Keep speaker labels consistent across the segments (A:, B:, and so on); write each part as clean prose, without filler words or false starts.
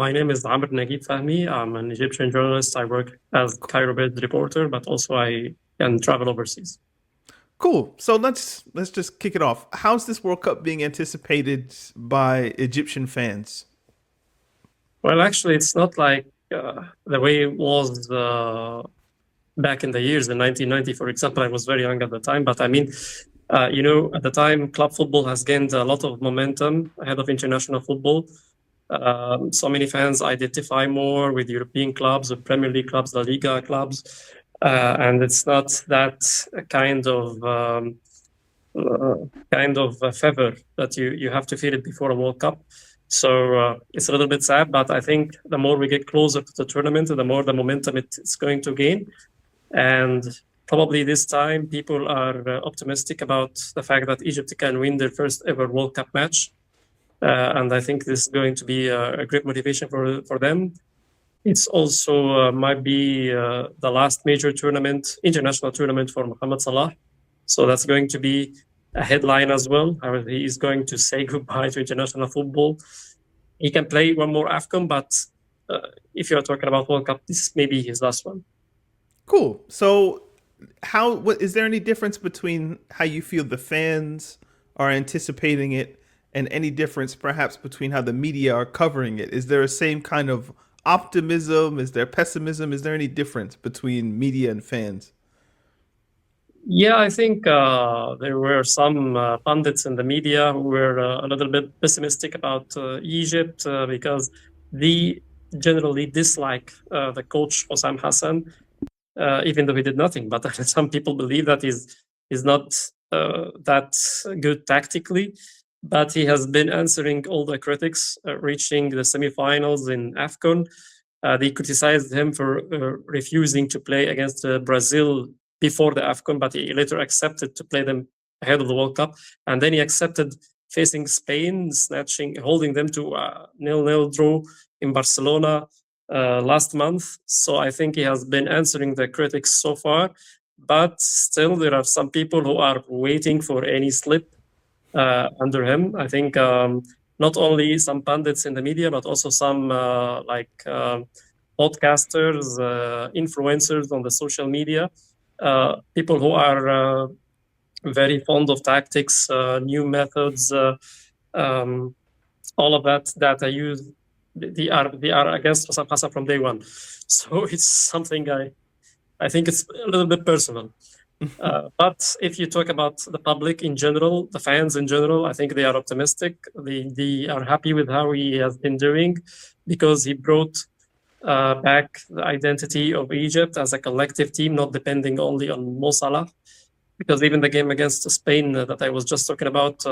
A: My name is Nageeb Fahmy. I'm an Egyptian journalist. I work as Cairo-based reporter, but also I can travel overseas.
B: Cool. So let's just kick it off. How's this World Cup being anticipated by Egyptian fans?
A: Well, actually, it's not like the way it was back in the years in 1990, for example. I was very young at the time, but I mean, at the time, club football has gained a lot of momentum ahead of international football. So many fans identify more with European clubs, with Premier League clubs, La Liga clubs, and it's not that kind of a favor that you have to feel it before a World Cup. So it's a little bit sad, but I think the more we get closer to the tournament, the more the momentum it's going to gain. And probably this time people are optimistic about the fact that Egypt can win their first ever World Cup match. And I think this is going to be a great motivation for them. It's also might be the last major tournament, international tournament for Mohamed Salah. So that's going to be a headline as well. He is going to say goodbye to international football. He can play one more AFCON, but if you're talking about World Cup, this may be his last one.
B: Cool. So what is there any difference between how you feel the fans are anticipating it and any difference perhaps between how the media are covering it? Is there a same kind of optimism? Is there pessimism? Is there any difference between media and fans?
A: Yeah, I think there were some pundits in the media who were a little bit pessimistic about Egypt because they generally dislike the coach Osam Hassan, even though he did nothing. But some people believe that he's not that good tactically. But he has been answering all the critics, reaching the semifinals in AFCON. They criticized him for refusing to play against Brazil before the AFCON, but he later accepted to play them ahead of the World Cup. And then he accepted facing Spain, holding them to a 0-0 draw in Barcelona last month. So I think he has been answering the critics so far. But still, there are some people who are waiting for any slip under him. I think not only some pundits in the media, but also some podcasters, influencers on the social media, people who are very fond of tactics, new methods, all of that I use. They are against Hassan Hassan from day one. So it's something I think it's a little bit personal. But if you talk about the public in general, the fans in general, I think they are optimistic. They are happy with how he has been doing because he brought back the identity of Egypt as a collective team, not depending only on Mo Salah. Because even the game against Spain that I was just talking about,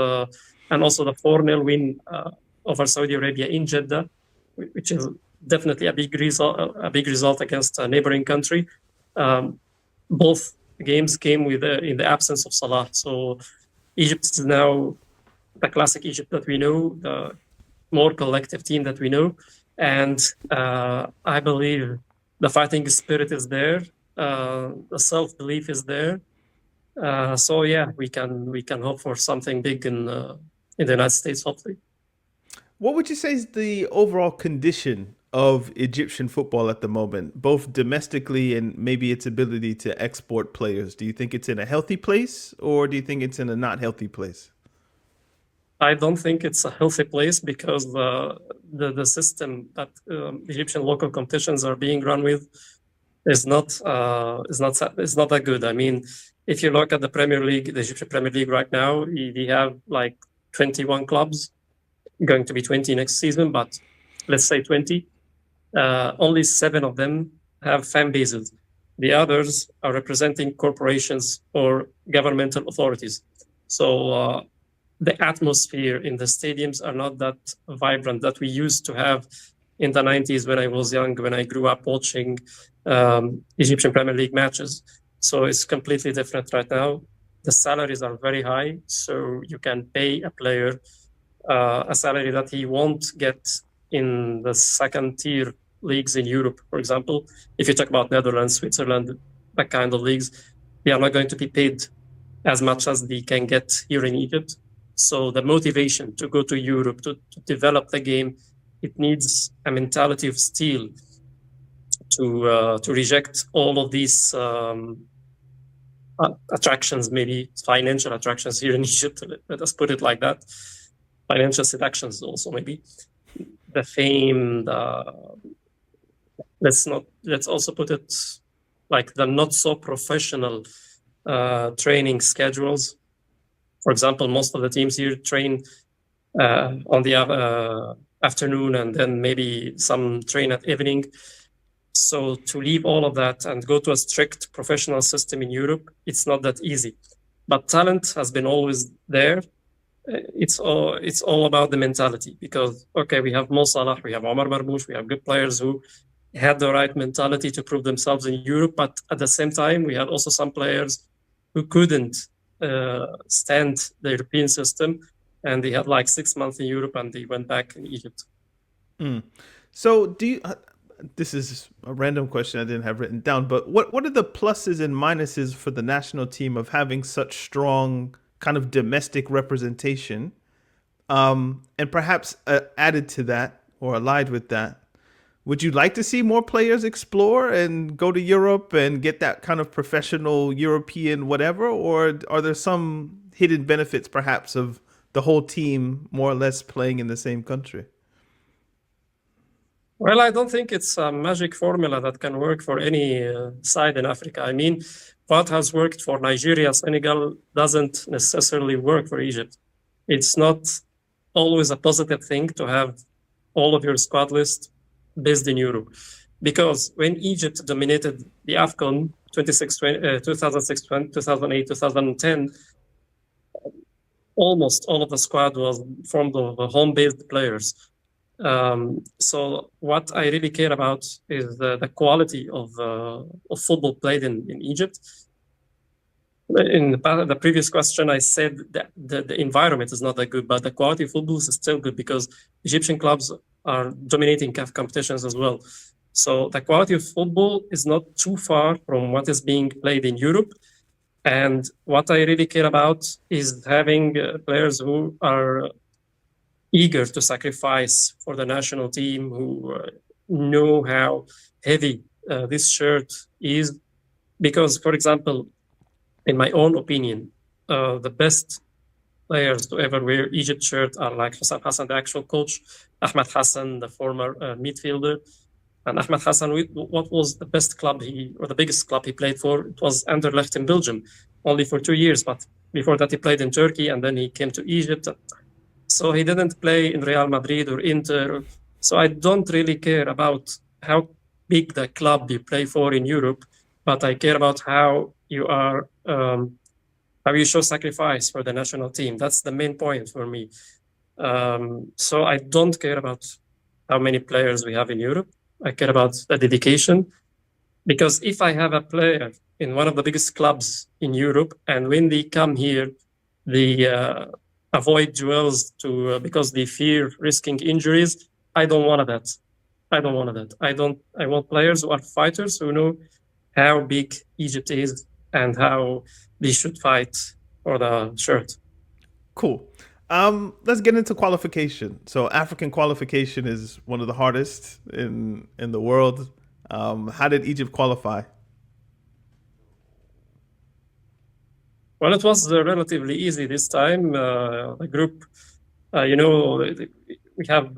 A: and also the 4-0 win over Saudi Arabia in Jeddah, which is definitely a big result against a neighboring country. Both games came with in the absence of Salah. So Egypt is now the classic Egypt that we know, the more collective team that we know. And I believe the fighting spirit is there. The self-belief is there. So yeah, we can hope for something big in the United States, hopefully.
B: What would you say is the overall condition of Egyptian football at the moment, both domestically and maybe its ability to export players? Do you think it's in a healthy place or do you think it's in a not healthy place?
A: I don't think it's a healthy place because the system that Egyptian local competitions are being run with is not that good. I mean, if you look at the Premier League, the Egyptian Premier League right now, we have like 21 clubs, going to be 20 next season, but let's say 20. Only 7 of them have fan bases. The others are representing corporations or governmental authorities. So the atmosphere in the stadiums are not that vibrant that we used to have in the 90s when I was young, when I grew up watching Egyptian Premier League matches. So it's completely different right now. The salaries are very high, so you can pay a player a salary that he won't get in the second tier leagues in Europe, for example. If you talk about Netherlands, Switzerland, that kind of leagues, they are not going to be paid as much as they can get here in Egypt. So the motivation to go to Europe, to develop the game, it needs a mentality of steel to reject all of these attractions, maybe financial attractions here in Egypt. Let us put it like that. Financial seductions also, maybe the fame. Let's also put it like the not so professional training schedules. For example, most of the teams here train on the afternoon, and then maybe some train at evening. So to leave all of that and go to a strict professional system in Europe, it's not that easy. But talent has been always there. It's all about the mentality, because okay, we have Mo Salah, we have Omar Marmoush, we have good players who had the right mentality to prove themselves in Europe, but at the same time, we had also some players who couldn't stand the European system, and they had like 6 months in Europe and they went back in Egypt.
B: So do you? This is a random question I didn't have written down, but what are the pluses and minuses for the national team of having such strong kind of domestic representation? And perhaps added to that or allied with that, would you like to see more players explore and go to Europe and get that kind of professional European whatever? Or are there some hidden benefits perhaps of the whole team more or less playing in the same country?
A: Well, I don't think it's a magic formula that can work for any side in Africa. I mean, what has worked for Nigeria, Senegal doesn't necessarily work for Egypt. It's not always a positive thing to have all of your squad list based in Europe. Because when Egypt dominated the AFCON 2006, 2008, 2010, almost all of the squad was formed of home-based players. So what I really care about is the quality of football played in Egypt. In the previous question, I said that the environment is not that good, but the quality of football is still good because Egyptian clubs are dominating CAF competitions as well. So the quality of football is not too far from what is being played in Europe. And what I really care about is having players who are eager to sacrifice for the national team, who know how heavy this shirt is. Because, for example, in my own opinion, the best players to ever wear Egypt shirt are like Hussein Hassan, the actual coach, Ahmed Hassan, the former midfielder. And Ahmed Hassan, what was the best club or the biggest club he played for? It was Anderlecht in Belgium, only for 2 years. But before that, he played in Turkey, and then he came to Egypt. So he didn't play in Real Madrid or Inter. So I don't really care about how big the club you play for in Europe, but I care about how you are, how you show sacrifice for the national team. That's the main point for me. So I don't care about how many players we have in Europe. I care about the dedication, because if I have a player in one of the biggest clubs in Europe, and when they come here, they avoid duels because they fear risking injuries, I don't want that. I don't want that. I want players who are fighters, who know how big Egypt is and how they should fight for the shirt.
B: Cool. Let's get into qualification. So African qualification is one of the hardest in the world. How did Egypt qualify?
A: Well, it was relatively easy this time. The group, we have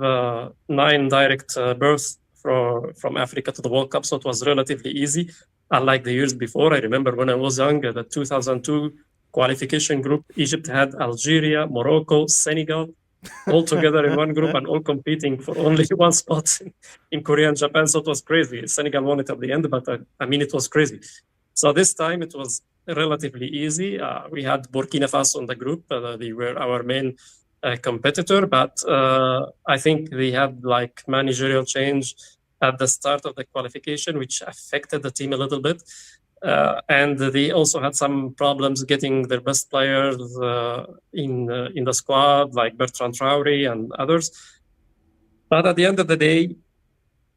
A: 9 direct berths from Africa to the World Cup, so it was relatively easy. Unlike the years before, I remember when I was young, the 2002 qualification group, Egypt had Algeria, Morocco, Senegal, all together in one group and all competing for only one spot in Korea and Japan. So it was crazy. Senegal won it at the end, but I mean, it was crazy. So this time it was relatively easy. We had Burkina Faso in the group. They were our main competitor, but I think they had like managerial change at the start of the qualification, which affected the team a little bit. And they also had some problems getting their best players in the squad, like Bertrand Traoré and others. But at the end of the day,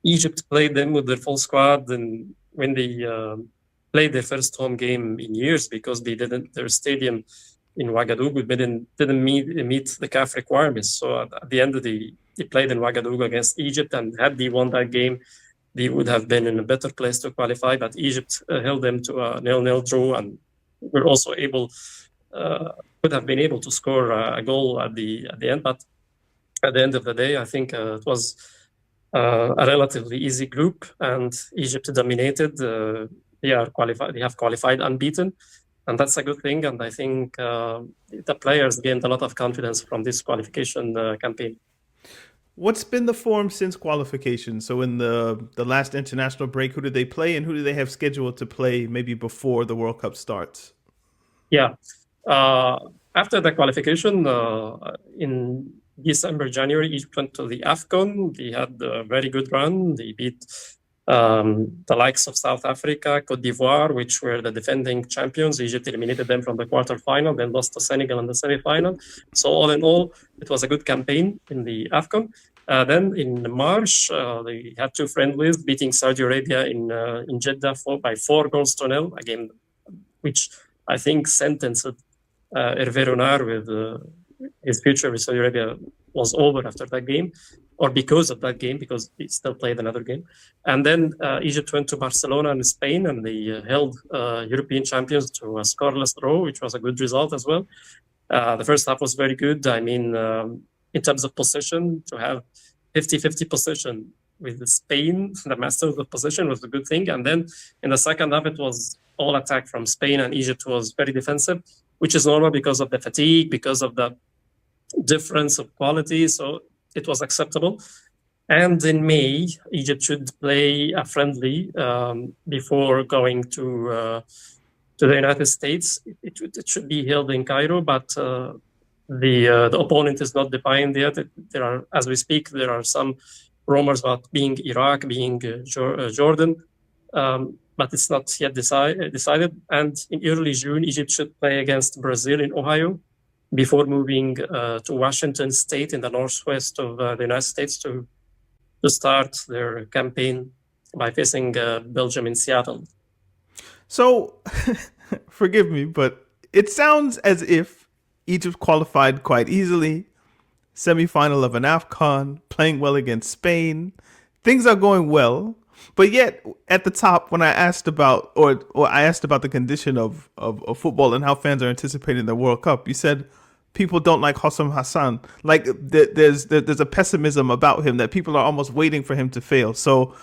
A: Egypt played them with their full squad, and when they played their first home game in years, because their stadium in Ouagadougou didn't meet the CAF requirements. So at the end, they played in Ouagadougou against Egypt, and had they won that game, they would have been in a better place to qualify. But Egypt held them to a 0-0 draw, and were also able, could have been able to score a goal at the end. But at the end of the day, I think it was a relatively easy group, and Egypt dominated. They are qualified. They have qualified unbeaten, and that's a good thing. And I think the players gained a lot of confidence from this qualification campaign.
B: What's been the form since qualification? So in the last international break, who did they play, and who do they have scheduled to play maybe before the World Cup starts?
A: Yeah. After the qualification in December, January, Egypt went to the AFCON. They had a very good run. They beat the likes of South Africa, Cote d'Ivoire, which were the defending champions. Egypt eliminated them from the quarterfinal, then lost to Senegal in the semifinal. So all in all, it was a good campaign in the AFCON. Then in March, they had two friendlies, beating Saudi Arabia in Jeddah by 4-0, a game which I think sentenced Hervé Renard with his future with Saudi Arabia was over after that game, or because of that game, because he still played another game. And then Egypt went to Barcelona and Spain, and they held European champions to a scoreless draw, which was a good result as well. The first half was very good. I mean, in terms of possession, to have 50-50 possession with Spain, the masters of possession, was a good thing. And then in the second half, it was all attack from Spain, and Egypt was very defensive, which is normal because of the fatigue, because of the difference of quality. So it was acceptable. And in May, Egypt should play a friendly before going to the United States. It should be held in Cairo, but the opponent is not defined yet. There are, as we speak, there are some rumors about being Iraq, being Jordan, but it's not yet decided. And in early June, Egypt should play against Brazil in Ohio before moving to Washington State in the northwest of the United States to start their campaign by facing Belgium in Seattle.
B: So, forgive me, but it sounds as if Egypt qualified quite easily, semifinal of an AFCON, playing well against Spain. Things are going well, but yet at the top, when I asked about, or I asked about the condition of football and how fans are anticipating the World Cup, you said people don't like Hossam Hassan. Like there's a pessimism about him that people are almost waiting for him to fail. So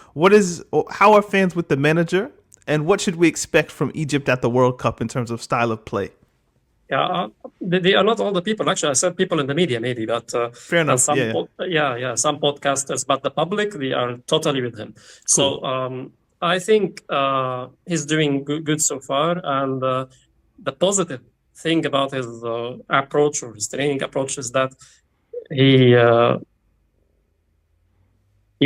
B: how are fans with the manager, and what should we expect from Egypt at the World Cup in terms of style of play?
A: Yeah, they are not all the people. Actually, I said people in the media, maybe, but
B: fair enough.
A: Some podcasters, but the public, they are totally with him. Cool. So I think he's doing good so far, and the positive thing about his approach or his training approach is that he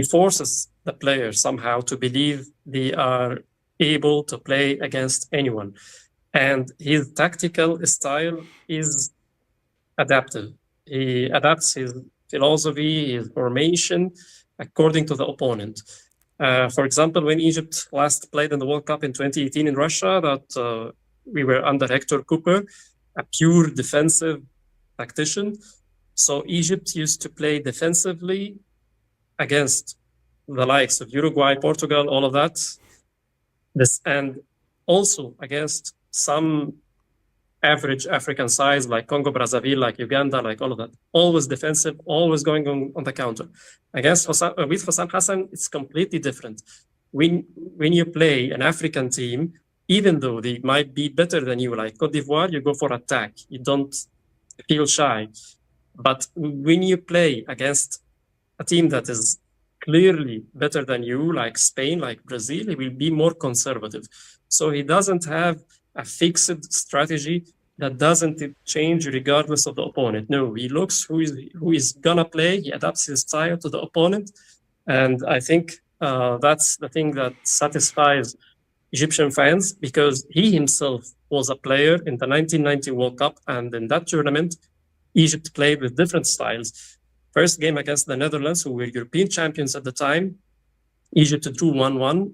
A: forces the players somehow to believe they are able to play against anyone. And his tactical style is adaptive. He adapts his philosophy, his formation, according to the opponent. For example, when Egypt last played in the World Cup in 2018 in Russia, that we were under Hector Cooper, a pure defensive tactician. So Egypt used to play defensively against the likes of Uruguay, Portugal, all of that. And also against some average African size like Congo, Brazzaville, like Uganda, like all of that. Always defensive, always going on the counter. With Hossam Hassan, it's completely different. When you play an African team, even though they might be better than you, like Cote d'Ivoire, you go for attack. You don't feel shy. But when you play against a team that is clearly better than you, like Spain, like Brazil, he will be more conservative. So he doesn't have a fixed strategy that doesn't change regardless of the opponent. No, he looks who is gonna play. He adapts his style to the opponent, and I think that's the thing that satisfies Egyptian fans, because he himself was a player in the 1990 World Cup, and in that tournament, Egypt played with different styles. First game against the Netherlands, who were European champions at the time, Egypt drew 1-1,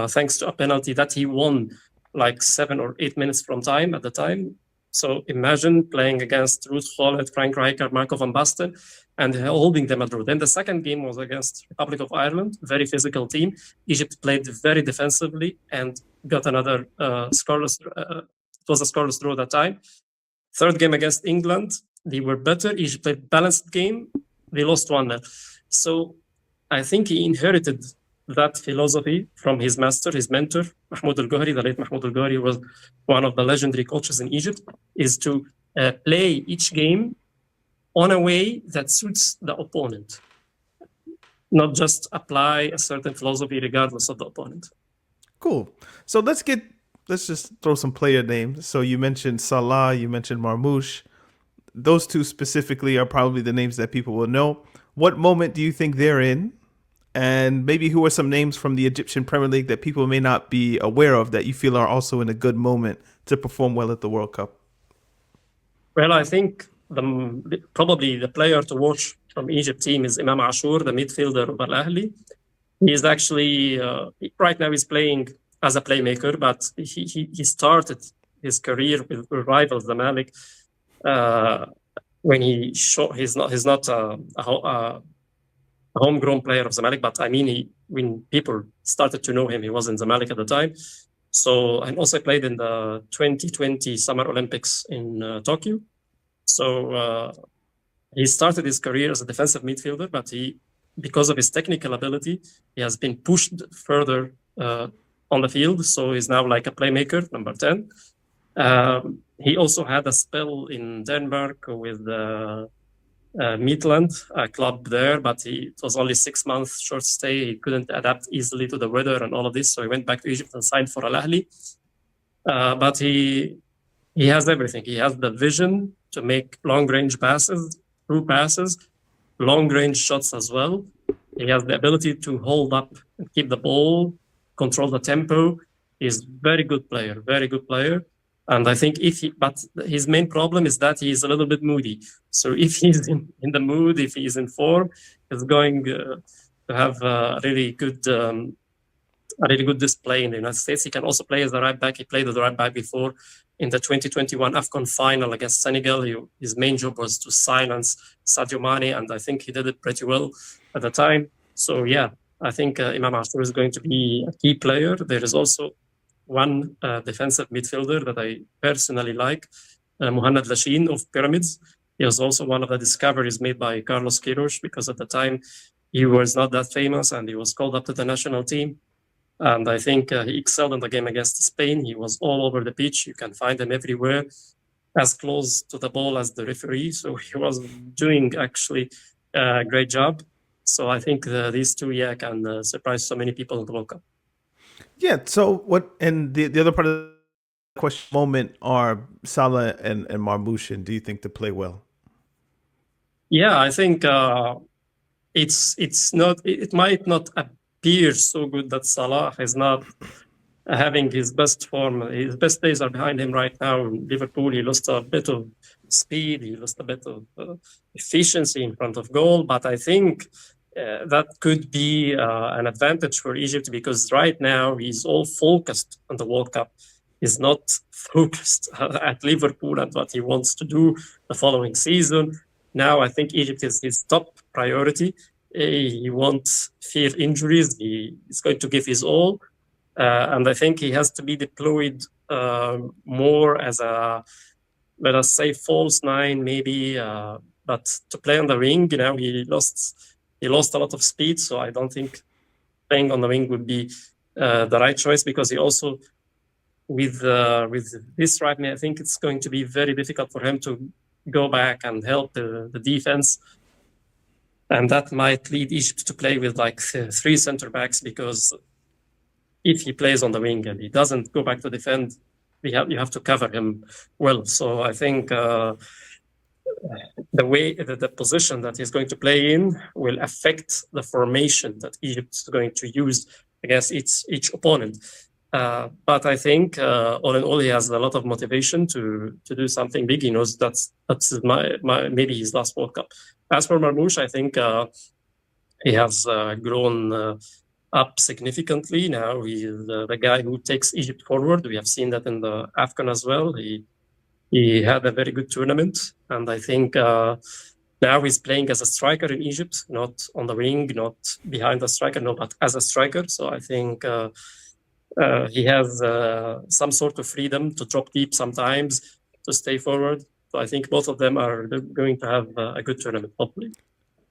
A: thanks to a penalty that he won like 7 or 8 minutes from time at the time. So imagine playing against Ruud Gullit, Frank Rijkaard, Marco van Basten, and holding them at draw. Then the second game was against Republic of Ireland, very physical team. Egypt played very defensively and got another scoreless. It was a scoreless draw that time. Third game against England, they were better. Egypt played balanced game. They lost 1-0. So I think he inherited that philosophy from his master, his mentor, Mahmoud Al-Gohri. The late Mahmoud Al-Gohri was one of the legendary coaches in Egypt, is to play each game on a way that suits the opponent, not just apply a certain philosophy regardless of the opponent.
B: Cool. So let's just throw some player names. So you mentioned Salah, you mentioned Marmoush. Those two specifically are probably the names that people will know. What moment do you think they're in? And maybe who are some names from the Egyptian Premier League that people may not be aware of that you feel are also in a good moment to perform well at the World Cup?
A: Well, I think probably the player to watch from Egypt team is Imam Ashur, the midfielder of Al Ahly. He is actually, right now he's playing as a playmaker, but he started his career with rivals Zamalek when he's not a homegrown player of Zamalek, but I mean, when people started to know him, he was in Zamalek at the time. So, and also played in the 2020 Summer Olympics in Tokyo. So he started his career as a defensive midfielder, but because of his technical ability, he has been pushed further on the field. So he's now like a playmaker, number 10. He also had a spell in Denmark with Midland, a club there, but it was only 6 months short stay. He couldn't adapt easily to the weather and all of this, so he went back to Egypt and signed for Al Ahly. But he has everything. He has the vision to make long-range passes, through passes, long-range shots as well. He has the ability to hold up and keep the ball, control the tempo. He's very good player, very good player. And I think but his main problem is that he's a little bit moody. So if he's in the mood, if he's in form, he's going to have a really good display in the United States. He can also play as the right back. He played as the right back before in the 2021 AFCON final against Senegal. His main job was to silence Sadio Mane, and I think he did it pretty well at the time. So yeah, I think Imam Ashur is going to be a key player. There is also one defensive midfielder that I personally like, Mohamed Lashin of Pyramids. He was also one of the discoveries made by Carlos Queiroz, because at the time he was not that famous and he was called up to the national team. And I think he excelled in the game against Spain. He was all over the pitch. You can find him everywhere, as close to the ball as the referee. So he was doing actually a great job. So I think these two, can surprise so many people in the World Cup.
B: Yeah. So what? And the other part of the question moment are Salah and Marmoush. And do you think they play well?
A: Yeah, I think it's not. It might not appear so good that Salah is not having his best form. His best days are behind him right now. In Liverpool, he lost a bit of speed. He lost a bit of efficiency in front of goal. But I think that could be an advantage for Egypt, because right now he's all focused on the World Cup. He's not focused at Liverpool and what he wants to do the following season. Now I think Egypt is his top priority. He won't fear injuries. He is going to give his all. And I think he has to be deployed more as a, let us say, false nine, maybe. But to play on the wing, he lost a lot of speed. So I don't think playing on the wing would be the right choice, because he also, with this right now, I think it's going to be very difficult for him to go back and help the defense. And that might lead Egypt to play with like 3 center backs, because if he plays on the wing and he doesn't go back to defend, you have to cover him well. So I think the way the position that he's going to play in will affect the formation that Egypt is going to use against each opponent. But I think all in all, he has a lot of motivation to do something big. He knows that's maybe his last World Cup. As for Marmoush, I think he has grown up significantly. Now he is the guy who takes Egypt forward. We have seen that in the AFCON as well. He He had a very good tournament, and I think now he's playing as a striker in Egypt, not on the wing, not behind the striker, no, but as a striker. So I think he has some sort of freedom to drop deep sometimes, to stay forward. So I think both of them are going to have a good tournament, hopefully.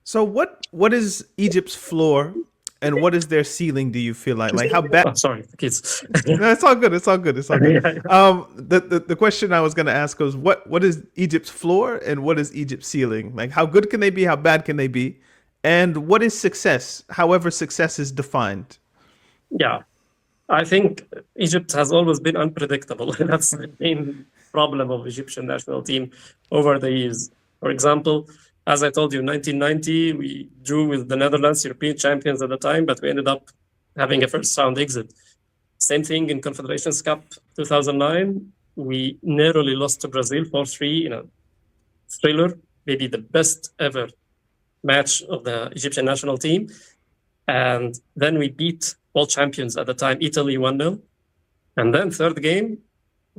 B: So what is Egypt's floor and what is their ceiling? Do you feel like how bad?
A: Oh, sorry, the kids.
B: No, it's all good. It's all good. It's all good.
A: Yeah.
B: The question I was going to ask was what is Egypt's floor and what is Egypt's ceiling? Like how good can they be? How bad can they be? And what is success? However, success is defined.
A: Yeah, I think Egypt has always been unpredictable. That's the main problem of Egyptian national team over the years. For example, as I told you, in 1990, we drew with the Netherlands, European champions at the time, but we ended up having a first round exit. Same thing in Confederations Cup 2009. We narrowly lost to Brazil 4-3 in a thriller, maybe the best ever match of the Egyptian national team. And then we beat world champions at the time, Italy 1-0. And then third game,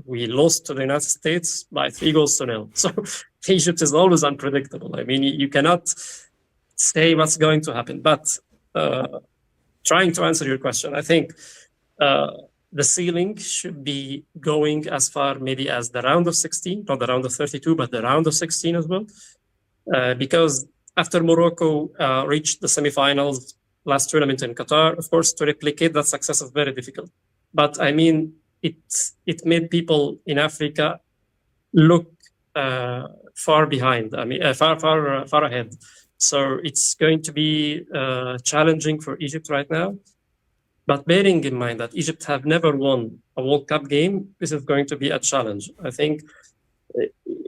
A: we lost to the United States by 3-0. So Egypt is always unpredictable. I mean, you cannot say what's going to happen. But trying to answer your question, I think the ceiling should be going as far maybe as the round of 16, not the round of 32, but the round of 16 as well. Because after Morocco reached the semifinals last tournament in Qatar, of course, to replicate that success is very difficult. But I mean, it made people in Africa look far behind. I mean, far ahead. So it's going to be challenging for Egypt right now. But bearing in mind that Egypt have never won a World Cup game, this is going to be a challenge. I think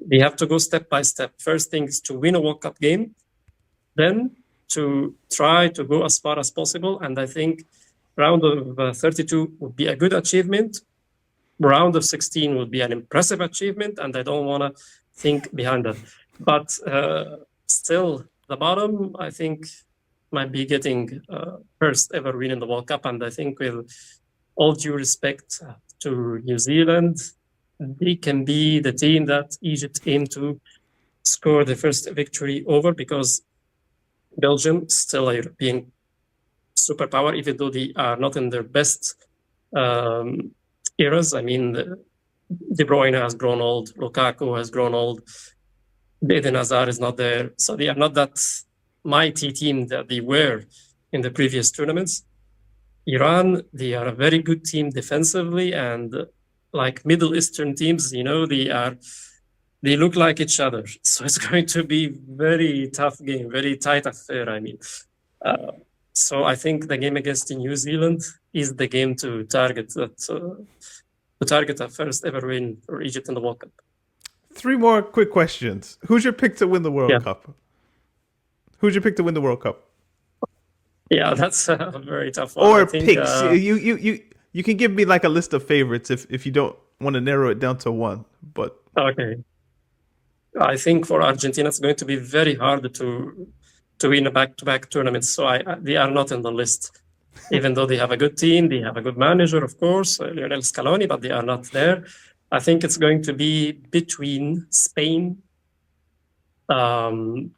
A: we have to go step by step. First thing is to win a World Cup game, then to try to go as far as possible. And I think round of 32 would be a good achievement. Round of 16 would be an impressive achievement, and I don't want to think behind that. But still, the bottom, I think, might be getting first ever win in the World Cup. And I think with all due respect to New Zealand, they can be the team that Egypt aimed to score the first victory over, because Belgium is still a European superpower, even though they are not in their best eras. I mean, De Bruyne has grown old, Lukaku has grown old, Eden Hazard is not there. So they are not that mighty team that they were in the previous tournaments. Iran, they are a very good team defensively, and like Middle Eastern teams, they look like each other. So it's going to be very tough game, very tight affair, I mean. So I think the game against New Zealand is the game to target a first ever win for Egypt in the World Cup.
B: 3 more quick questions. Who's your pick to win the World Cup? Who's your pick to win the World Cup?
A: Yeah, that's a very tough one.
B: Or picks. You can give me like a list of favorites if you don't want to narrow it down to one. But
A: okay, I think for Argentina it's going to be very hard to win a back-to-back tournament. So they are not in the list, even though they have a good team, they have a good manager, of course, Lionel Scaloni, but they are not there. I think it's going to be between Spain, France,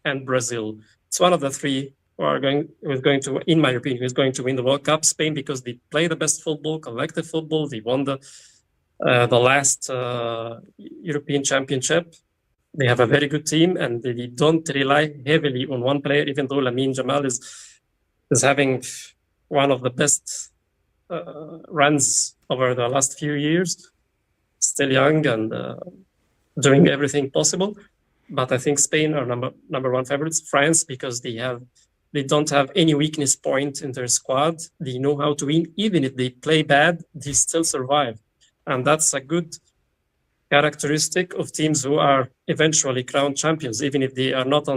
A: and Brazil. It's one of the three who is going to, in my opinion, is going to win the World Cup. Spain, because they play the best football, collective football. They won the last European Championship. They have a very good team, and they don't rely heavily on one player, even though Lamine Jamal is having one of the best runs over the last few years. Still young and doing everything possible. But I think Spain are number one favorites. France, because they don't have any weakness point in their squad. They know how to win. Even if they play bad, they still survive. And that's a good characteristic of teams who are eventually crowned champions. Even if they are not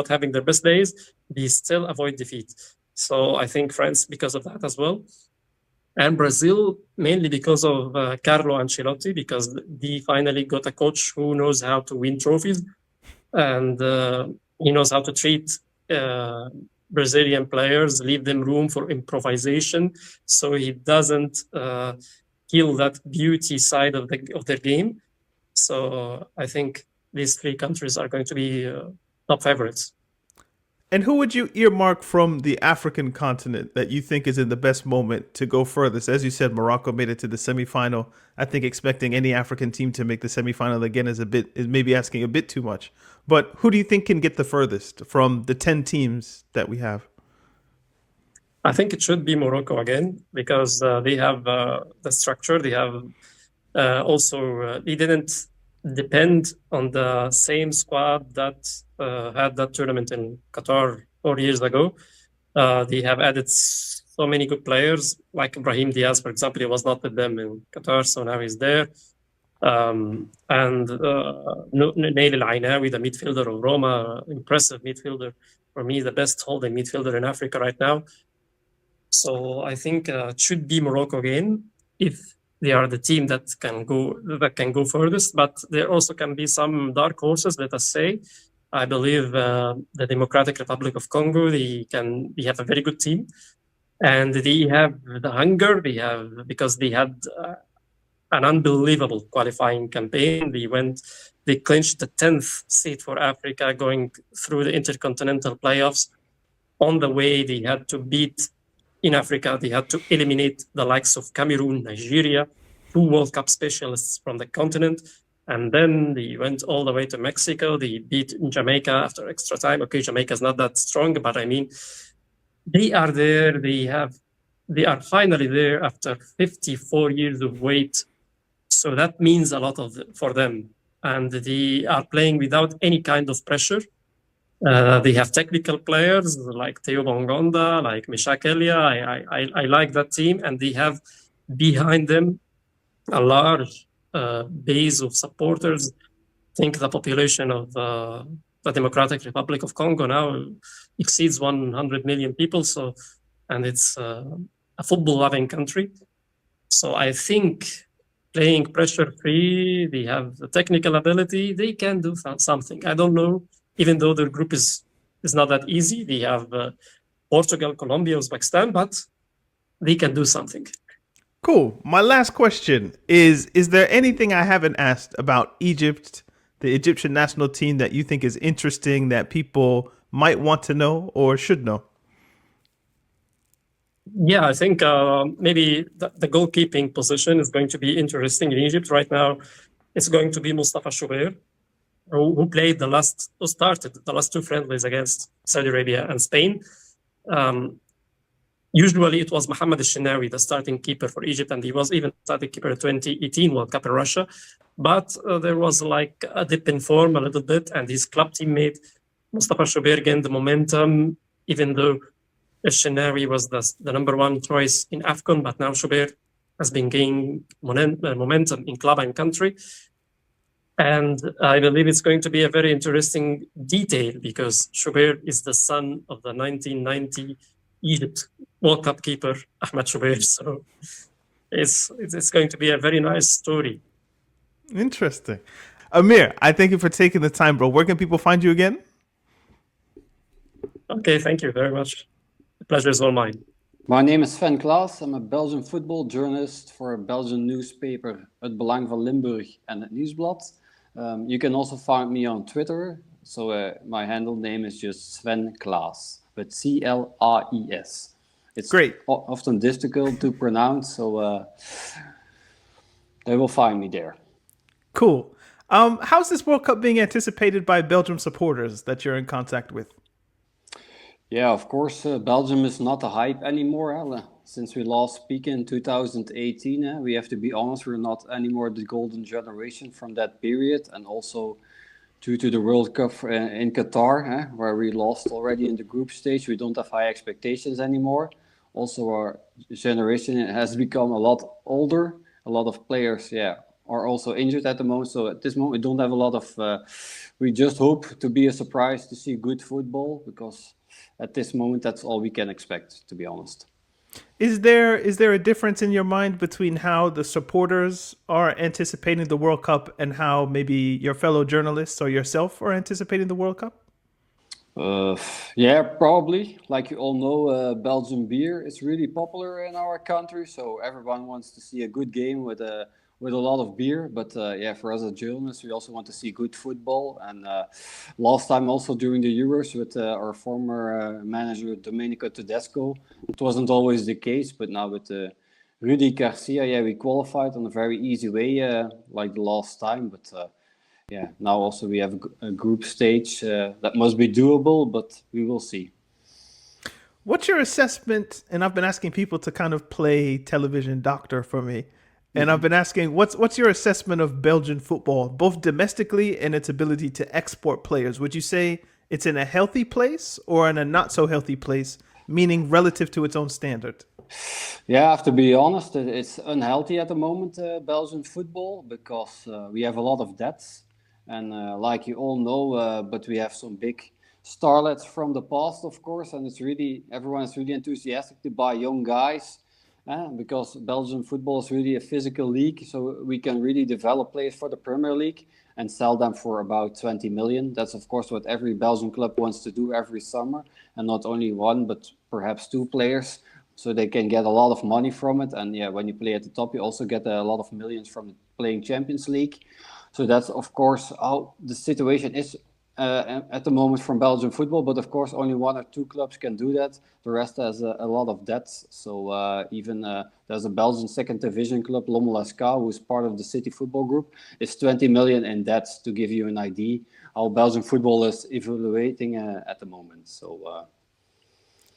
A: having their best days, they still avoid defeat. So I think France because of that as well. And Brazil, mainly because of Carlo Ancelotti, because they finally got a coach who knows how to win trophies. And he knows how to treat Brazilian players, leave them room for improvisation. So he doesn't kill that beauty side of their game. So I think these three countries are going to be top favorites.
B: And who would you earmark from the African continent that you think is in the best moment to go furthest? As you said, Morocco made it to the semifinal. I think expecting any African team to make the semifinal again is maybe asking a bit too much. But who do you think can get the furthest from the 10 teams that we have?
A: I think it should be Morocco again because they have the structure. They have also they didn't depend on the same squad that had that tournament in Qatar 4 years ago. They have added so many good players, like Brahim Diaz, for example. He was not with them in Qatar, so now he's there. And Nail Al Ainawi, the midfielder of Roma, impressive midfielder. For me, the best holding midfielder in Africa right now. So I think it should be Morocco again if they are the team that can go furthest. But there also can be some dark horses. Let us say, I believe the Democratic Republic of Congo. They have a very good team, and they have the hunger. Because they had an unbelievable qualifying campaign. They clinched the 10th seat for Africa, going through the intercontinental playoffs. On the way, they had to beat. In Africa, they had to eliminate the likes of Cameroon, Nigeria, 2 World Cup specialists from the continent. And then they went all the way to Mexico. They beat Jamaica after extra time. Okay, Jamaica is not that strong, but I mean, they are there. They are finally there after 54 years of wait. So that means a lot for them. And they are playing without any kind of pressure. They have technical players like Theo Bongonda, like Meshak Elia. I like that team, and they have behind them a large base of supporters. I think the population of the Democratic Republic of Congo now exceeds 100 million people. So, and it's a football-loving country. So I think playing pressure-free, they have the technical ability. They can do something. I don't know. Even though their group is not that easy, they have Portugal, Colombia, Uzbekistan, but they can do something.
B: Cool. My last question is there anything I haven't asked about Egypt, the Egyptian national team, that you think is interesting that people might want to know or should know?
A: Yeah, I think maybe the goalkeeping position is going to be interesting in Egypt right now. It's going to be Mustafa Choubair, who started the last 2 friendlies against Saudi Arabia and Spain. Usually it was Mohamed El-Shenawi, the starting keeper for Egypt, and he was even starting keeper at 2018 World Cup in Russia. But there was like a dip in form a little bit, and his club teammate Mustafa Choubair gained the momentum, even though El-Shenawi was the number 1 choice in AFCON, but now Choubair has been gaining momentum in club and country. And I believe it's going to be a very interesting detail because Choubair is the son of the 1990 Egypt World Cup keeper, Ahmed Choubair. So it's going to be a very nice story.
B: Interesting. Amir, I thank you for taking the time, bro. Where can people find you again?
A: Okay, thank you very much. The pleasure is all mine.
C: My name is Sven Claes. I'm a Belgian football journalist for a Belgian newspaper, Het Belang van Limburg and Het Nieuwsblad. You can also find me on Twitter. So my handle name is just Sven Claes, with Claes. It's
B: great.
C: Often difficult to pronounce, so they will find me there.
B: Cool. How's this World Cup being anticipated by Belgium supporters that you're in contact with?
C: Yeah, of course, Belgium is not a hype anymore. Since we last speak in 2018, we have to be honest, we're not anymore the golden generation from that period. And also due to the World Cup in Qatar, where we lost already in the group stage, we don't have high expectations anymore. Also, our generation has become a lot older. A lot of players, are also injured at the moment. So at this moment, we don't have a lot of... we just hope to be a surprise to see good football, because at this moment, that's all we can expect, to be honest.
B: Is there a difference in your mind between how the supporters are anticipating the World Cup and how maybe your fellow journalists or yourself are anticipating the World Cup?
C: Uh, yeah, probably. Like you all know, Belgian beer is really popular in our country, so everyone wants to see a good game with a lot of beer. But yeah, for us as journalists, we also want to see good football. And last time, also during the Euros with our former manager Domenico Tedesco, it wasn't always the case. But now with Rudy Garcia, yeah, we qualified on a very easy way, like the last time. But yeah, now also we have a group stage that must be doable, but we will see.
B: What's your assessment? And I've been asking people to kind of play television doctor for me. And I've been asking, what's your assessment of Belgian football, both domestically and its ability to export players? Would you say it's in a healthy place or in a not so healthy place, meaning relative to its own standard?
C: Yeah, I have to be honest, it's unhealthy at the moment, Belgian football, because we have a lot of debts. And like you all know, but we have some big starlets from the past, of course, and everyone is really enthusiastic to buy young guys. Because Belgian football is really a physical league, so we can really develop players for the Premier League and sell them for about 20 million. That's, of course, what every Belgian club wants to do every summer, and not only one, but perhaps two players, so they can get a lot of money from it. And yeah, when you play at the top, you also get a lot of millions from playing Champions League. So that's, of course, how the situation is at the moment from Belgian football. But of course, only one or two clubs can do that. The rest has a lot of debts. So even there's a Belgian second division club, Lommel who's part of the City Football Group, is 20 million in debts, to give you an idea how Belgian football is evaluating at the moment. So.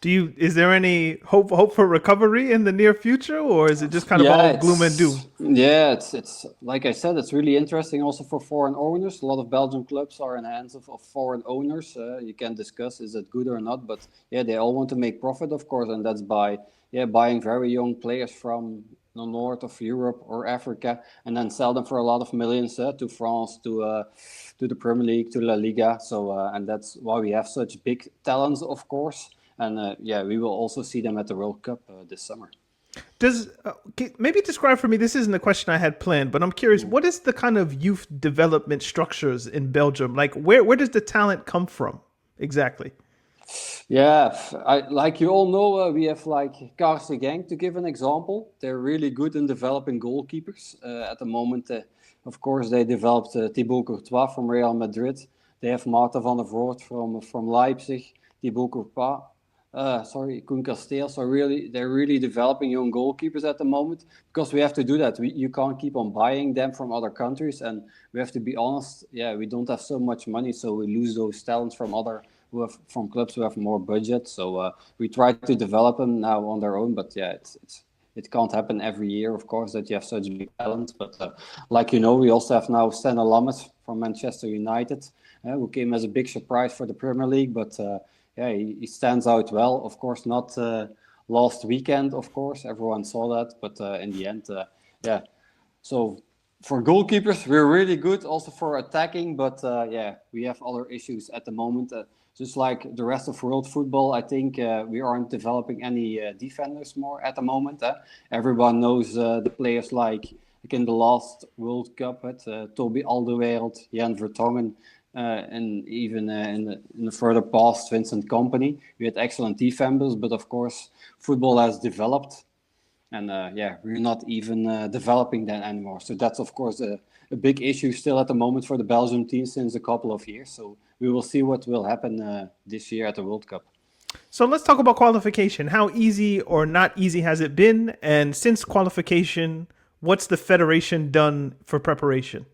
B: Is there any hope for recovery in the near future, or is it just kind of
C: Yeah,
B: all gloom and doom?
C: it's like I said, it's really interesting also for foreign owners. A lot of Belgian clubs are in the hands of foreign owners. You can discuss is it good or not, but yeah, they all want to make profit, of course, and that's by buying very young players from the north of Europe or Africa, and then sell them for a lot of millions to France, to the Premier League, to La Liga. So and that's why we have such big talents, of course. And yeah, we will also see them at the World Cup this summer.
B: Does maybe describe for me? This isn't a question I had planned, but I'm curious. What is the kind of youth development structures in Belgium? Like, where does the talent come from exactly?
C: Yeah, like you all know, we have like Karse Genk, to give an example. They're really good in developing goalkeepers. At the moment, of course, they developed Thibaut Courtois from Real Madrid. They have Marta van der Voort from Leipzig, Thibaut Courtois. Koen Kasteel. So really, they're really developing young goalkeepers at the moment, because we have to do that. You can't keep on buying them from other countries, and we have to be honest. Yeah, we don't have so much money, so we lose those talents from clubs who have more budget. So we try to develop them now on their own. But yeah, it can't happen every year, of course, that you have such big talent. But like you know, we also have now Stan Lammers from Manchester United, who came as a big surprise for the Premier League. But yeah, he stands out well. Of course, not last weekend, of course. Everyone saw that. But in the end, yeah. So for goalkeepers, we're really good also for attacking. But yeah, we have other issues at the moment. Just like the rest of world football, I think we aren't developing any defenders more at the moment. Everyone knows the players like in the last World Cup, Toby Alderweireld, Jan Vertonghen, and even in the further past, Vincent Kompany. We had excellent defenders, but of course, football has developed. And yeah, we're not even developing that anymore. So that's, of course, a big issue still at the moment for the Belgium team since a couple of years. So we will see what will happen this year at the World Cup.
B: So let's talk about qualification. How easy or not easy has it been? And since qualification, what's the federation done for preparation?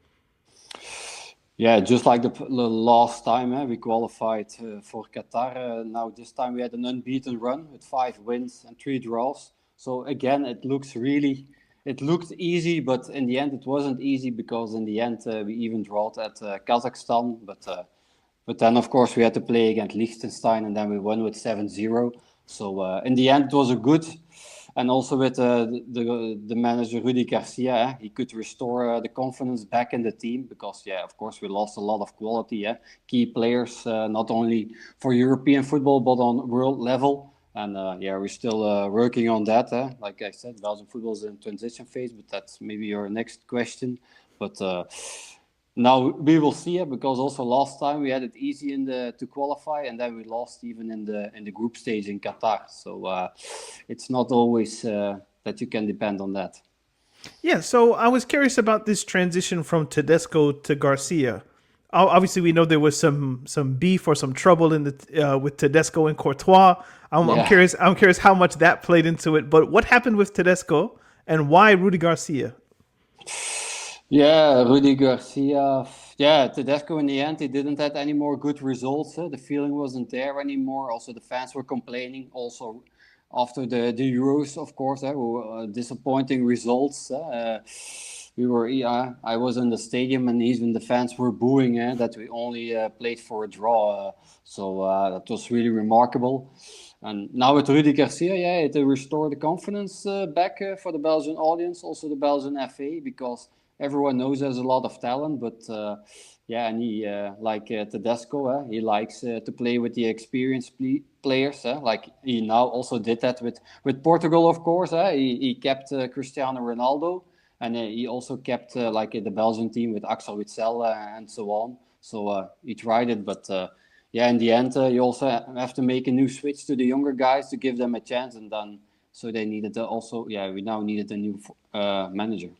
C: Yeah, just like the last time, we qualified for Qatar. Now this time we had an unbeaten run with 5 wins and 3 draws. So again, it looked easy, but in the end it wasn't easy, because in the end we even drawed at Kazakhstan. But then of course we had to play against Liechtenstein, and then we won with 7-0. So in the end it was a good. And also with the manager Rudy Garcia, he could restore the confidence back in the team, because yeah, of course we lost a lot of quality, key players, not only for European football but on world level. And yeah, we're still working on that. Like I said, Belgian football is in transition phase, but that's maybe your next question. But Now we will see it, because also last time we had it easy to qualify, and then we lost even in the group stage in Qatar. So it's not always that you can depend on that.
B: Yeah, so I was curious about this transition from Tedesco to Garcia. Obviously, we know there was some beef or some trouble in the with Tedesco and Courtois. I'm
C: Yeah.
B: curious. I'm curious how much that played into it. But what happened with Tedesco and why Rudy Garcia?
C: Yeah, Rudy Garcia. Yeah, Tedesco in the end, he didn't have any more good results. The feeling wasn't there anymore. Also, the fans were complaining. Also, after the Euros, of course, disappointing results. I was in the stadium, and even the fans were booing that we only played for a draw. So that was really remarkable. And now with Rudy Garcia, yeah, it restored the confidence back for the Belgian audience, also the Belgian FA, because everyone knows there's a lot of talent, but yeah, and he like Tedesco, he likes to play with the experienced players. Like he now also did that with Portugal, of course. He kept Cristiano Ronaldo, and he also kept like the Belgian team with Axel Witsel and so on. So he tried it, but yeah, in the end, you also have to make a new switch to the younger guys to give them a chance, and then so they needed also. Yeah, we now needed a new manager.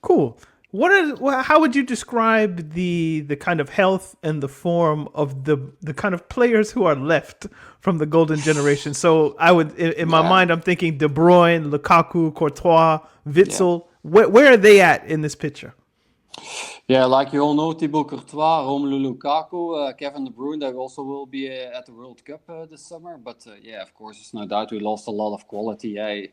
B: Cool. How would you describe the kind of health and the form of the kind of players who are left from the golden generation? So I would in my
C: Yeah,
B: mind I'm thinking De Bruyne, Lukaku, Courtois,
C: yeah.
B: Witzel. Where are they at in this picture?
C: Yeah, like you all know, Thibaut Courtois, Romelu Lukaku, Kevin De Bruyne, they also will be at the World Cup this summer. But yeah, of course, it's no doubt we lost a lot of quality. Yeah,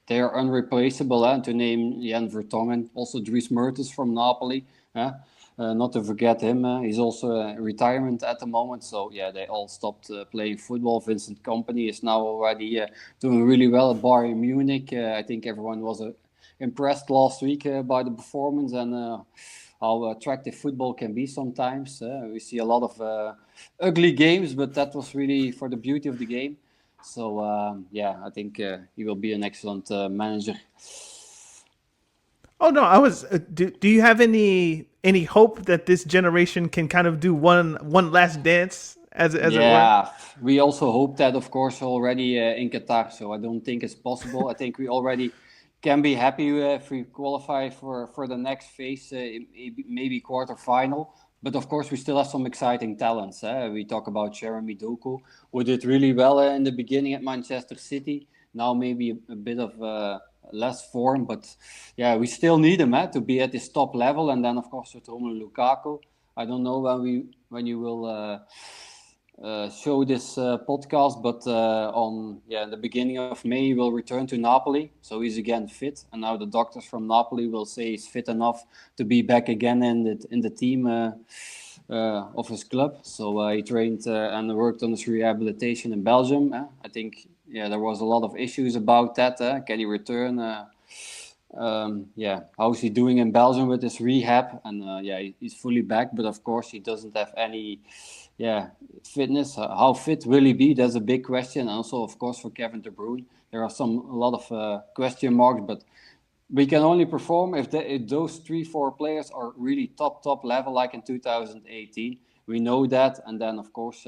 C: they're unreplaceable. To name Jan Vertonghen, also Dries Mertens from Napoli. Not to forget him, he's also retirement at the moment. So yeah, they all stopped playing football. Vincent Kompany is now already doing really well at Bayern Munich. I think everyone was impressed last week by the performance and how attractive football can be sometimes. We see a lot of ugly games, but that was really for the beauty of the game. So yeah, I think he will be an excellent manager.
B: Oh no, I was. Do you have any hope that this generation can kind of do one last dance, as it were?
C: Yeah, we also hope that, of course, already in Qatar. So I don't think it's possible. I think we already can be happy if we qualify for the next phase, maybe quarterfinal. But of course, we still have some exciting talents. We talk about Jeremy Doku, who did really well in the beginning at Manchester City. Now maybe a bit of less form, but yeah, we still need him to be at this top level. And then, of course, with Romelu Lukaku, I don't know when you will show this podcast, but on the beginning of May he will return to Napoli, so he's again fit, and now the doctors from Napoli will say he's fit enough to be back again in the team of his club. So he trained and worked on his rehabilitation in Belgium. I think there was a lot of issues about that. Can he return? How's he doing in Belgium with his rehab? And he's fully back, but of course he doesn't have any fitness. How fit will he be? That's a big question. And also, of course, for Kevin De Bruyne, there are a lot of question marks. But we can only perform if those 3-4 players are really top level, like in 2018. We know that, and then of course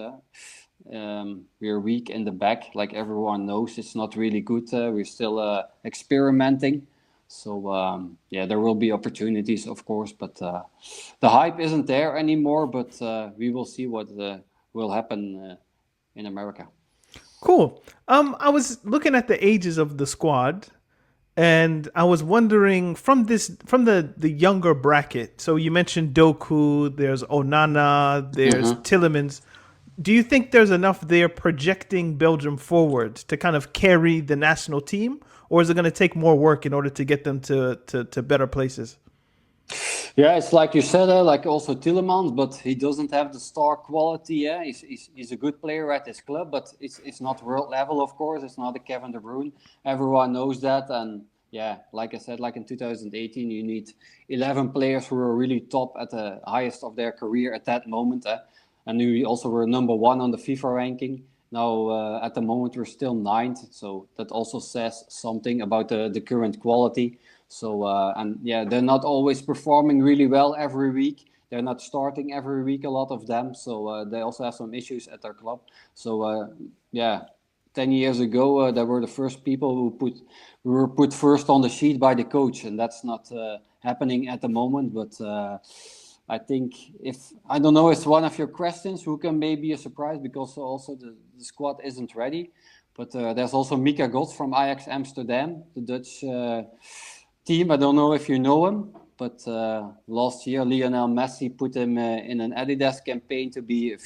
C: we're weak in the back, like everyone knows. It's not really good. We're still experimenting. So there will be opportunities, of course, but the hype isn't there anymore. But we will see what will happen in America.
B: Cool. I was looking at the ages of the squad, and I was wondering from the younger bracket. So you mentioned Doku, there's Onana, there's Tillemans. Do you think there's enough there projecting Belgium forward to kind of carry the national team, or is it going to take more work in order to get them to better places?
C: Yeah, it's like you said, like also Tillemans, but he doesn't have the star quality. Yeah, he's a good player at his club, but it's not world level, of course. It's not a Kevin De Bruyne. Everyone knows that, and yeah, like I said, like in 2018, you need 11 players who are really top at the highest of their career at that moment. And we also were number 1 on the FIFA ranking. Now, at the moment, we're still 9th, so that also says something about the current quality. So and yeah, they're not always performing really well every week. They're not starting every week, a lot of them. So they also have some issues at their club. So yeah, 10 years ago, they were the first people who were put first on the sheet by the coach, and that's not happening at the moment. But I think I don't know, it's one of your questions who can maybe a surprise, because also the squad isn't ready. But there's also Mika Gods from Ajax Amsterdam, the Dutch team. I don't know if you know him, but last year Lionel Messi put him in an Adidas campaign to be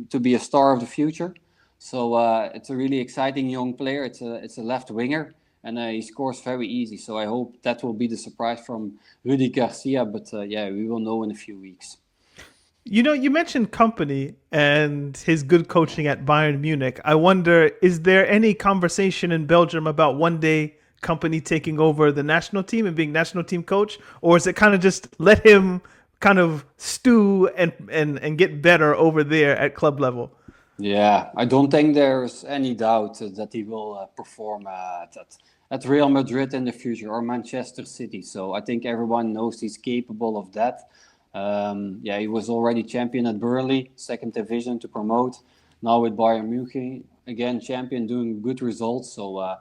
C: to be a star of the future. So it's a really exciting young player. It's a left winger, and he scores very easy. So I hope that will be the surprise from Rudy Garcia. But yeah, we will know in a few weeks.
B: You know, you mentioned Company and his good coaching at Bayern Munich. I wonder, is there any conversation in Belgium about one day Company taking over the national team and being national team coach? Or is it kind of just let him kind of stew and get better over there at club level?
C: Yeah, I don't think there's any doubt that he will perform at Real Madrid in the future, or Manchester City. So I think everyone knows he's capable of that. Yeah, he was already champion at Burnley, second division to promote. Now with Bayern Munich, again champion, doing good results. So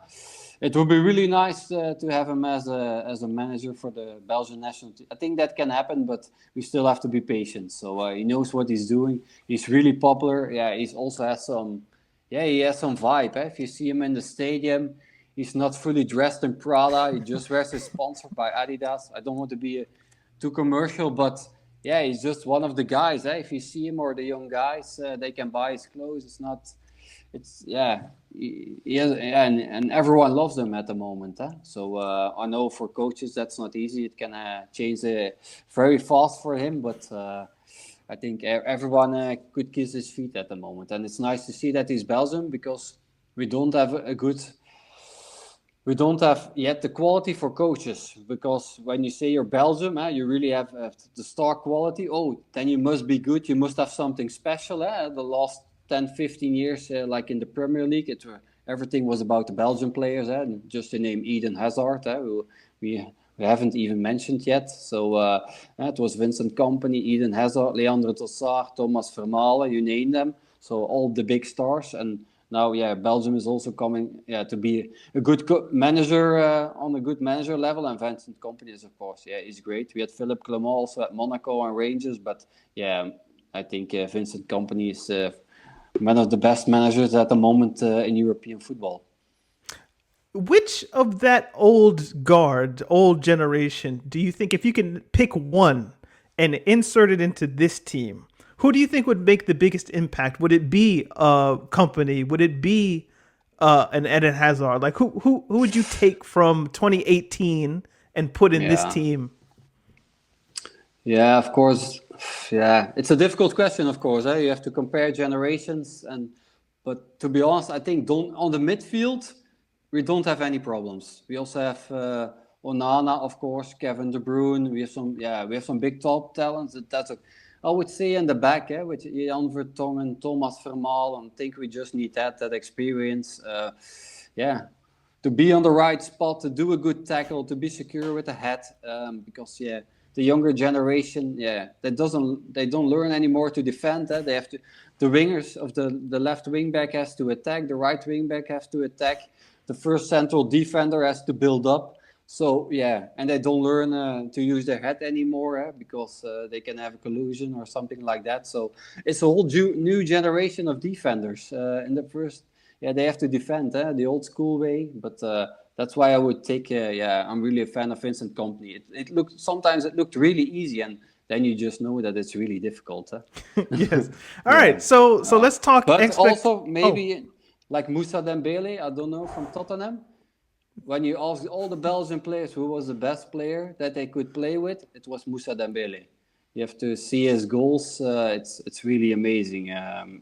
C: it would be really nice to have him as a manager for the Belgian national team. I think that can happen, but we still have to be patient. So he knows what he's doing. He's really popular. Yeah, he also has some. Yeah, he has some vibe. Eh? If you see him in the stadium, he's not fully dressed in Prada. He just wears his sponsor by Adidas. I don't want to be too commercial, but yeah, he's just one of the guys. Eh? If you see him, or the young guys, they can buy his clothes. It's yeah, and everyone loves them at the moment. Huh? So I know for coaches that's not easy. It can change very fast for him, but I think everyone could kiss his feet at the moment. And it's nice to see that he's Belgium, because we don't have we don't have yet the quality for coaches. Because when you say you're Belgium, you really have the star quality. Oh, then you must be good. You must have something special. The last 10, 15 years, like in the Premier League, everything was about the Belgian players. And just to name Eden Hazard, who we haven't even mentioned yet. So it was Vincent Kompany, Eden Hazard, Leandro Trossard, Thomas Vermaelen, you name them. So all the big stars. And now, yeah, Belgium is also coming to be a good manager on a good manager level. And Vincent Kompany is, of course, he's great. We had Philippe Clement also at Monaco and Rangers. But yeah, I think Vincent Kompany is one of the best managers at the moment in European football.
B: Which of that old guard, old generation, do you think, if you can pick one and insert it into this team, who do you think would make the biggest impact? Would it be a Company? Would it be an Eden Hazard? Like who would you take from 2018 and put in this team?
C: Yeah, of course. Yeah, it's a difficult question, of course. You have to compare generations, but to be honest, I think on the midfield we don't have any problems. We also have Onana, of course, Kevin De Bruyne. We have some big top talents. I would say in the back, with Jan Vertonghen, Thomas Vermaelen. I think we just need that experience. To be on the right spot, to do a good tackle, to be secure with the head, because the younger generation, they don't learn anymore to defend. They have to. The wingers of the left wing back has to attack. The right wing back has to attack. The first central defender has to build up. So and they don't learn to use their head anymore because they can have a collusion or something like that. So it's a whole new generation of defenders. In the first, they have to defend the old school way, but. That's why I would take. I'm really a fan of Vincent Kompany. Sometimes it looked really easy, and then you just know that it's really difficult.
B: Yes. All right. So let's talk.
C: But also maybe like Moussa Dembele. I don't know, from Tottenham. When you ask all the Belgian players who was the best player that they could play with, it was Moussa Dembele. You have to see his goals. It's really amazing.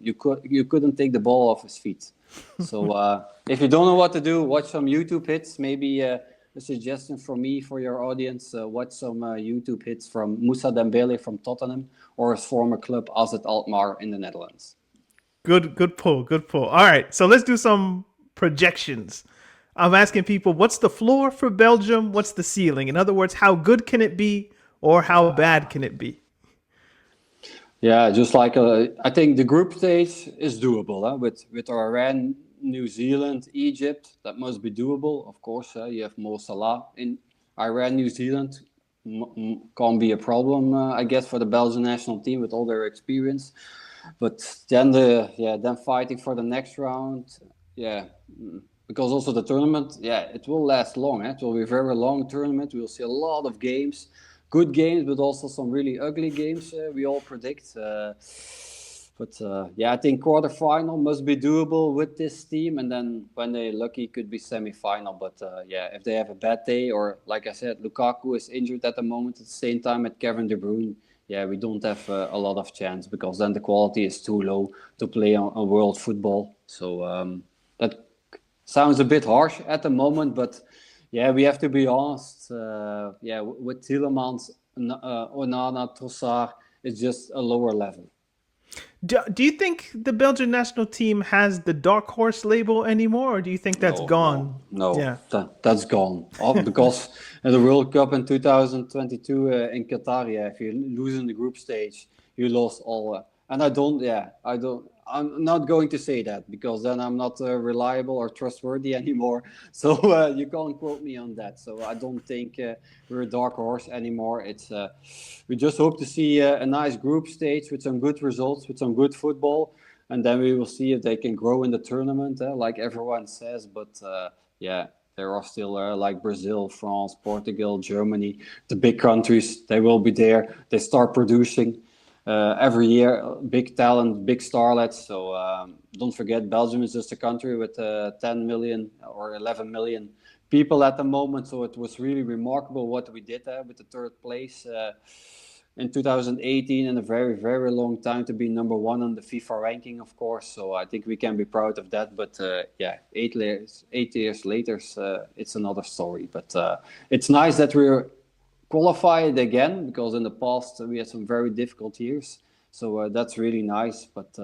C: You couldn't take the ball off his feet. So if you don't know what to do, watch some YouTube hits. Maybe a suggestion from me for your audience: watch some YouTube hits from Moussa Dembele from Tottenham, or his former club AZ-Alkmaar in the Netherlands.
B: Good pull. All right, so let's do some projections. I'm asking people, what's the floor for Belgium? What's the ceiling? In other words, how good can it be, or how bad can it be?
C: Yeah, just like I think the group stage is doable, huh? With Iran, New Zealand, Egypt. That must be doable. Of course, you have Mo Salah in Iran, New Zealand. Can't be a problem, I guess, for the Belgian national team with all their experience. But then fighting for the next round, yeah, because also the tournament, yeah, it will last long. It will be a very long tournament. We'll see a lot of games, good games, but also some really ugly games. We all predict. I think quarterfinal must be doable with this team, and then when they're lucky, could be semi-final. But if they have a bad day, or like I said, Lukaku is injured at the moment at the same time at Kevin De Bruyne. Yeah, we don't have a lot of chance because then the quality is too low to play on world football. So that sounds a bit harsh at the moment, but yeah, we have to be honest. With Tielemans, Onana, Trossard, it's just a lower level.
B: Do you think the Belgian national team has the dark horse label anymore, or do you think that's gone?
C: No,
B: Yeah.
C: that's gone. Because in the World Cup in 2022 in Qatar, if you lose in the group stage, you lost all. And I'm not going to say that because then I'm not reliable or trustworthy anymore. So you can't quote me on that. So I don't think we're a dark horse anymore. We just hope to see a nice group stage with some good results, with some good football. And then we will see if they can grow in the tournament, like everyone says. But there are still like Brazil, France, Portugal, Germany, the big countries. They will be there. They start producing every year, big talent, big starlets. So don't forget, Belgium is just a country with 10 million or 11 million people at the moment. So it was really remarkable what we did with the third place. In 2018, in a very, very long time to be number one on the FIFA ranking, of course. So I think we can be proud of that. But 8 years later, it's another story. But it's nice that we're qualified again, because in the past we had some very difficult years. So that's really nice. But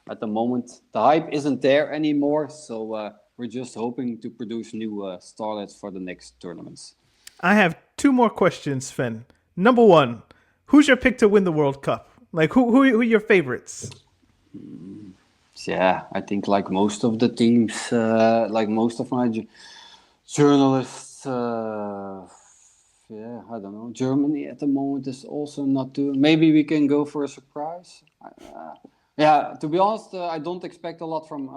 C: at the moment, the hype isn't there anymore. So we're just hoping to produce new starlets for the next tournaments.
B: I have two more questions, Sven. Number one, who's your pick to win the World Cup? Like, who are your favorites?
C: Yeah, I think like most of the teams, like most of my journalists, I don't know. Germany at the moment is also not too. Maybe we can go for a surprise. To be honest, I don't expect a lot from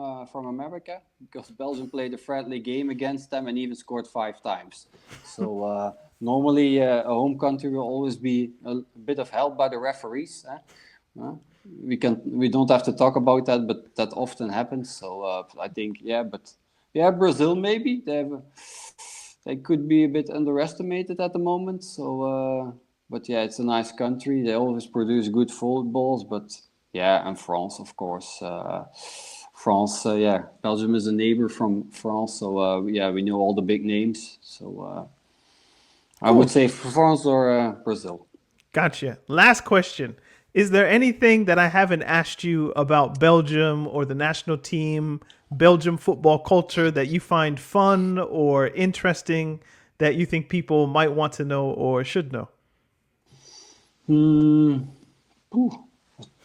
C: America, because Belgium played a friendly game against them and even scored 5 times. So normally a home country will always be a bit of help by the referees. We don't have to talk about that, but that often happens. So I think Brazil maybe they could be a bit underestimated at the moment. So it's a nice country. They always produce good footballs, but. Yeah, and France, of course. Belgium is a neighbor from France, so we know all the big names. So I would say France or Brazil.
B: Gotcha. Last question. Is there anything that I haven't asked you about Belgium or the national team, Belgium football culture, that you find fun or interesting, that you think people might want to know or should know?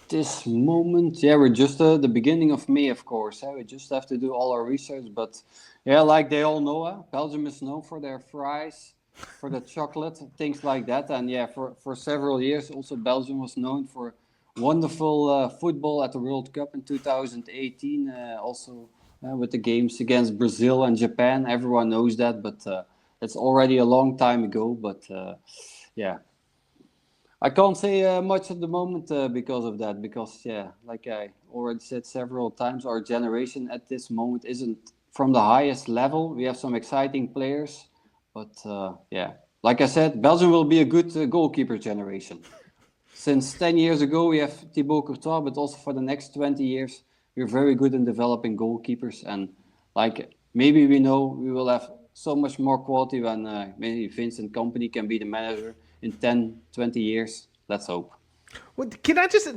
C: This moment, we're just at the beginning of May, of course. We just have to do all our research. But like they all know, Belgium is known for their fries, for the chocolate, things like that. And for several years, also Belgium was known for wonderful football at the World Cup in 2018. Also with the games against Brazil and Japan, everyone knows that. But it's already a long time ago. But I can't say much at the moment because of that. Because, like I already said several times, our generation at this moment isn't from the highest level. We have some exciting players. But, like I said, Belgium will be a good goalkeeper generation. Since 10 years ago, we have Thibaut Courtois, but also for the next 20 years, we're very good in developing goalkeepers. And, maybe we know we will have so much more quality when maybe Vincent Kompany can be the manager in 10, 20 years. Let's hope.
B: Can I just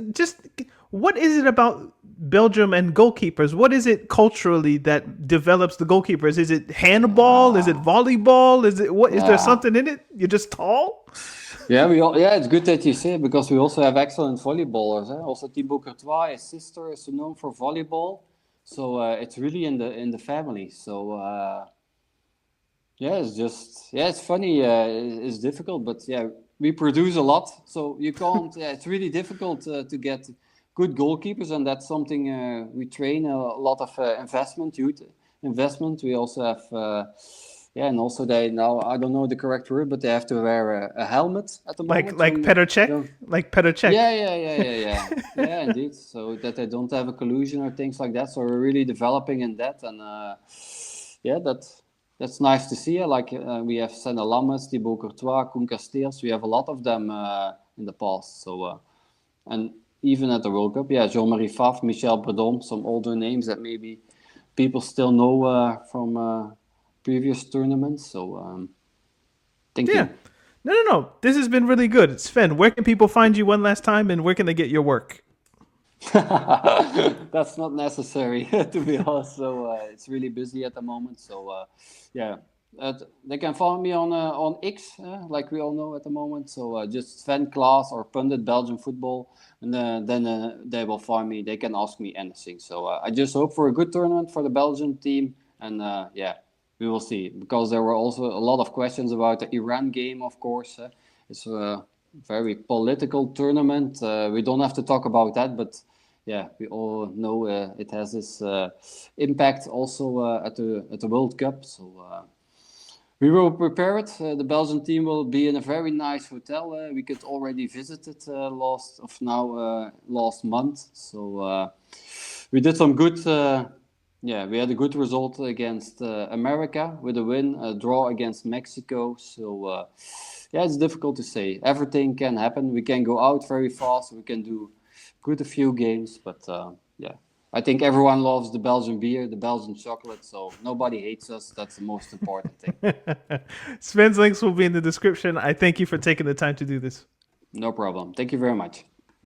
B: What is it about Belgium and goalkeepers? What is it culturally that develops the goalkeepers? Is it handball? Is it volleyball? Is it what? Is there
C: Yeah.
B: something in it? You're just tall.
C: Yeah, yeah, it's good that you say it because we also have excellent volleyballers. Eh? Also, Thibaut Courtois, his sister, is known for volleyball, so it's really in the family. So yeah, it's funny. It's difficult, but yeah, we produce a lot, so you can't. Yeah, it's really difficult to get good goalkeepers, and that's something we train a lot of investment, youth investment. We also have. Yeah, and also they now I don't know the correct word, but they have to wear a helmet at the moment.
B: Like Petr Cech, like Petr Cech.
C: Yeah, indeed. So that they don't have a collusion or things like that. So we're really developing in that, and yeah, that's nice to see. Like we have Senna Lammers, Thibaut Courtois, Koen Casteels. We have a lot of them in the past. So and even at the World Cup, yeah, Jean-Marie Favre, Michel Predom, some older names that maybe people still know from previous tournaments. So thank
B: Yeah.
C: you.
B: No. This has been really good. Sven, where can people find you one last time, and where can they get your work?
C: That's not necessary, to be honest. So it's really busy at the moment. So yeah, they can find me on X, like we all know at the moment. So just Sven Claes or Pundit Belgian Football, and then they will find me. They can ask me anything. So I just hope for a good tournament for the Belgian team, and yeah, we will see. Because there were also a lot of questions about the Iran game, of course. It's a very political tournament. We don't have to talk about that, but yeah, we all know it has this impact also at the World Cup. So we will prepare it. The Belgian team will be in a very nice hotel. We could already visit it last month. So we did some good. Yeah, we had a good result against America with a win, a draw against Mexico. So yeah, it's difficult to say. Everything can happen. We can go out very fast. We can do good a few games, but yeah, I think everyone loves the Belgian beer, the Belgian chocolate, so nobody hates us. That's the most important thing.
B: Sven's links will be in the description. I thank you for taking the time to do this.
C: No problem. Thank you very much.